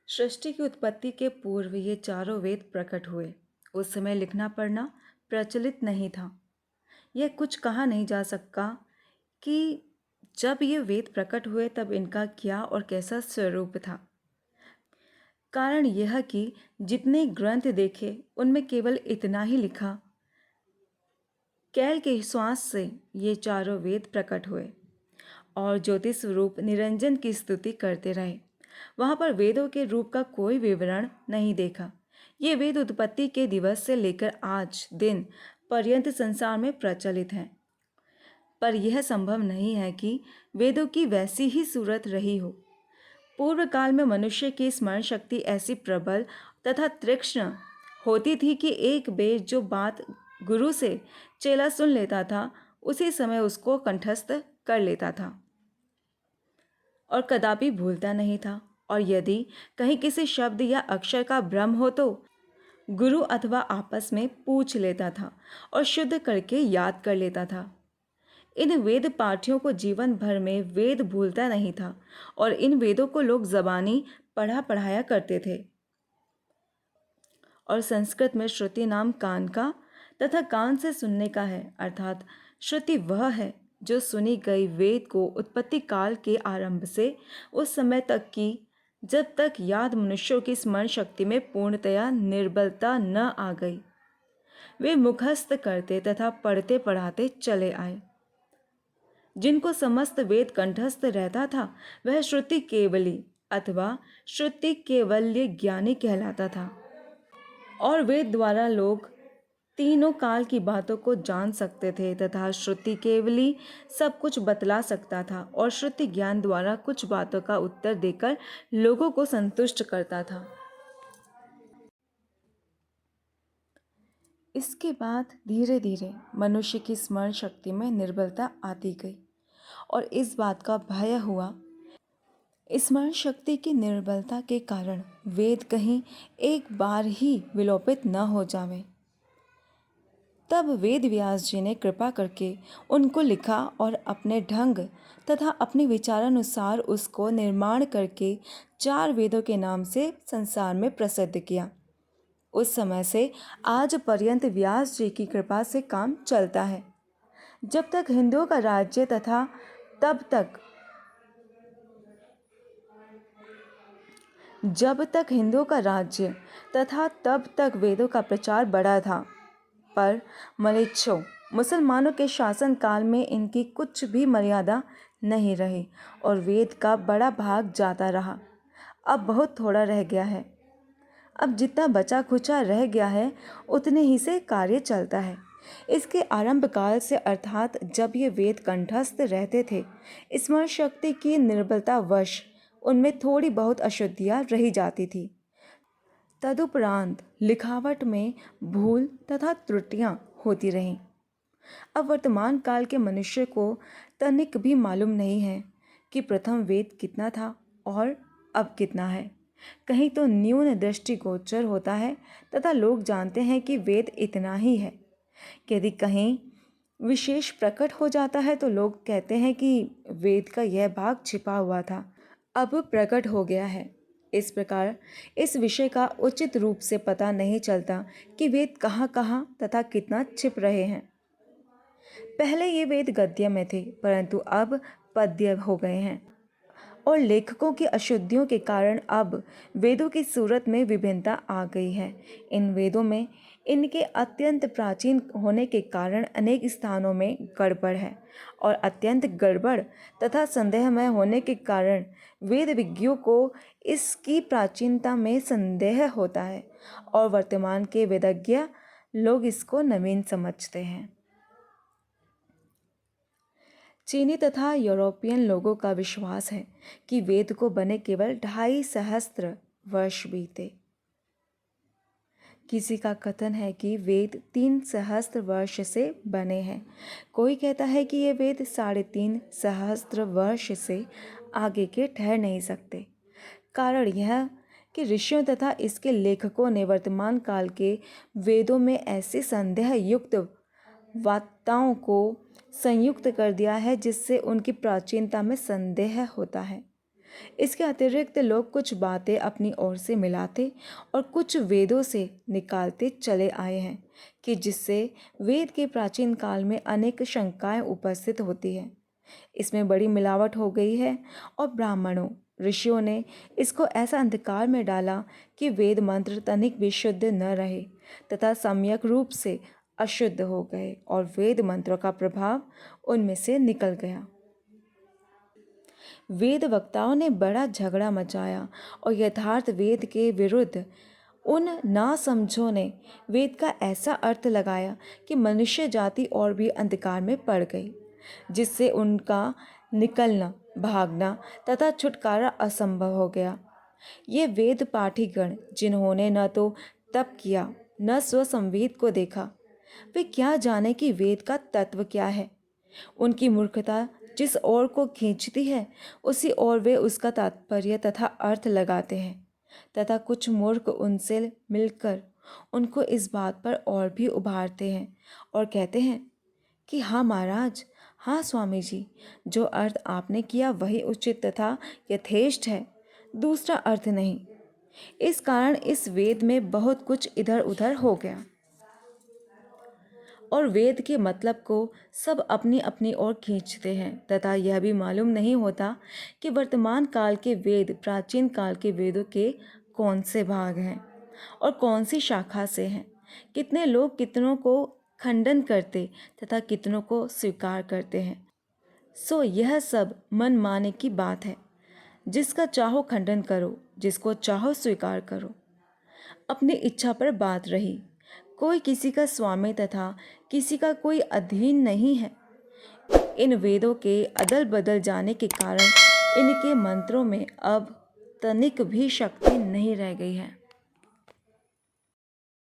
सृष्टि की उत्पत्ति के पूर्व ये चारों वेद प्रकट हुए। उस समय लिखना पढ़ना प्रचलित नहीं था। यह कुछ कहा नहीं जा सकता कि जब ये वेद प्रकट हुए तब इनका क्या और कैसा स्वरूप था। कारण यह कि जितने ग्रंथ देखे उनमें केवल इतना ही लिखा, कैल के श्वास से ये चारों वेद प्रकट हुए और ज्योतिष स्वरूप निरंजन की स्तुति करते रहे। वहां पर वेदों के रूप का कोई विवरण नहीं देखा। ये वेद उत्पत्ति के दिवस से लेकर आज दिन पर्यंत संसार में प्रचलित हैं। पर यह संभव नहीं है कि वेदों की वैसी ही सूरत रही हो। पूर्व काल में मनुष्य की स्मरण शक्ति ऐसी प्रबल तथा तीक्ष्ण होती थी कि एक बेर जो बात गुरु से चेला सुन लेता था, उसी समय उसको कंठस्थ कर लेता था और कदापि भूलता नहीं था। और यदि कहीं किसी शब्द या अक्षर का भ्रम हो तो गुरु अथवा आपस में पूछ लेता था और शुद्ध करके याद कर लेता था। इन वेद पाठियों को जीवन भर में वेद भूलता नहीं था और इन वेदों को लोग जबानी पढ़ाया करते थे। और संस्कृत में श्रुति नाम कान का तथा कान से सुनने का है, अर्थात श्रुति वह है जो सुनी गई वेद को उत्पत्ति काल के आरंभ से उस समय तक की जब तक याद मनुष्यों की स्मरण शक्ति में पूर्णतया निर्बलता न आ गई। वे मुखस्त करते तथा पढ़ते पढ़ाते चले आए। जिनको समस्त वेद कंठस्थ रहता था वह श्रुति केवली अथवा श्रुति केवल्य ज्ञानी कहलाता था। और वेद द्वारा लोग तीनों काल की बातों को जान सकते थे तथा श्रुति केवली सब कुछ बतला सकता था और श्रुति ज्ञान द्वारा कुछ बातों का उत्तर देकर लोगों को संतुष्ट करता था। इसके बाद धीरे धीरे मनुष्य की स्मरण शक्ति में निर्बलता आती गई और इस बात का भय हुआ, स्मरण शक्ति की निर्बलता के कारण वेद कहीं एक बार ही विलोपित न हो जावे। तब वेद व्यास जी ने कृपा करके उनको लिखा और अपने ढंग तथा अपने विचारानुसार उसको निर्माण करके 4 वेदों के नाम से संसार में प्रसिद्ध किया। उस समय से आज पर्यंत व्यास जी की कृपा से काम चलता है। जब तक हिंदुओं का राज्य तथा तब तक जब तक हिंदुओं का राज्य तथा तब तक वेदों का प्रचार बढ़ा था, पर मलेच्छों मुसलमानों के शासन काल में इनकी कुछ भी मर्यादा नहीं रही और वेद का बड़ा भाग जाता रहा। अब बहुत थोड़ा रह गया है। अब जितना बचा खुचा रह गया है उतने ही से कार्य चलता है। इसके आरंभ काल से अर्थात जब ये वेद कंठस्थ रहते थे, स्मरण शक्ति की निर्बलता वश उनमें थोड़ी बहुत अशुद्धियाँ रही जाती थी। तदुपरांत लिखावट में भूल तथा त्रुटियां होती रहीं। अब वर्तमान काल के मनुष्य को तनिक भी मालूम नहीं है कि प्रथम वेद कितना था और अब कितना है। कहीं तो न्यून दृष्टिगोचर होता है तथा लोग जानते हैं कि वेद इतना ही है। यदि कहीं विशेष प्रकट हो जाता है तो लोग कहते हैं कि वेद का यह भाग छिपा हुआ था, अब प्रकट हो गया है। इस प्रकार इस विषय का उचित रूप से पता नहीं चलता कि वेद कहाँ कहाँ तथा कितना छिप रहे हैं। पहले ये वेद गद्य में थे, परंतु अब पद्य हो गए हैं और लेखकों की अशुद्धियों के कारण अब वेदों की सूरत में विभिन्नता आ गई है। इन वेदों में इनके अत्यंत प्राचीन होने के कारण अनेक स्थानों में गड़बड़ है और अत्यंत गड़बड़ तथा संदेहमय होने के कारण वेद विज्ञों को इसकी प्राचीनता में संदेह होता है और वर्तमान के वेदज्ञ लोग इसको नवीन समझते हैं। चीनी तथा यूरोपियन लोगों का विश्वास है कि वेद को बने केवल 2.5 सहस्त्र वर्ष बीते। किसी का कथन है कि वेद 3 सहस्त्र वर्ष से बने हैं। कोई कहता है कि ये वेद 3.5 सहस्त्र वर्ष से आगे के ठहर नहीं सकते। कारण यह कि ऋषियों तथा इसके लेखकों ने वर्तमान काल के वेदों में ऐसे संदेह युक्त वार्ताओं को संयुक्त कर दिया है जिससे उनकी प्राचीनता में संदेह होता है। इसके अतिरिक्त लोग कुछ बातें अपनी ओर से मिलाते और कुछ वेदों से निकालते चले आए हैं कि जिससे वेद के प्राचीन काल में अनेक शंकाएं उपस्थित होती हैं। इसमें बड़ी मिलावट हो गई है और ब्राह्मणों ऋषियों ने इसको ऐसा अंधकार में डाला कि वेद मंत्र तनिक भी शुद्ध न रहे तथा सम्यक रूप से अशुद्ध हो गए और वेद मंत्रों का प्रभाव उनमें से निकल गया। वेद वक्ताओं ने बड़ा झगड़ा मचाया और यथार्थ वेद के विरुद्ध उन नासमझों ने वेद का ऐसा अर्थ लगाया कि मनुष्य जाति और भी अंधकार में पड़ गई, जिससे उनका निकलना, भागना तथा छुटकारा असंभव हो गया। ये वेद पाठीगण जिन्होंने न तो तप किया न स्वसंवेद को देखा, वे क्या जाने कि वेद का तत्व क्या है। उनकी मूर्खता जिस ओर को खींचती है उसी ओर वे उसका तात्पर्य तथा अर्थ लगाते हैं तथा कुछ मूर्ख उनसे मिलकर उनको इस बात पर और भी उभारते हैं और कहते हैं कि हाँ महाराज, हाँ स्वामी जी, जो अर्थ आपने किया वही उचित तथा यथेष्ट है, दूसरा अर्थ नहीं। इस कारण इस वेद में बहुत कुछ इधर उधर हो गया और वेद के मतलब को सब अपनी अपनी ओर खींचते हैं तथा यह भी मालूम नहीं होता कि वर्तमान काल के वेद प्राचीन काल के वेदों के कौन से भाग हैं और कौन सी शाखा से हैं। कितने लोग कितनों को खंडन करते तथा कितनों को स्वीकार करते हैं। सो यह सब मन माने की बात है। जिसका चाहो खंडन करो, जिसको चाहो स्वीकार करो, अपनी इच्छा पर बात रही। कोई किसी का स्वामी तथा किसी का कोई अधीन नहीं है। इन वेदों के अदल बदल जाने के कारण इनके मंत्रों में अब तनिक भी शक्ति नहीं रह गई है।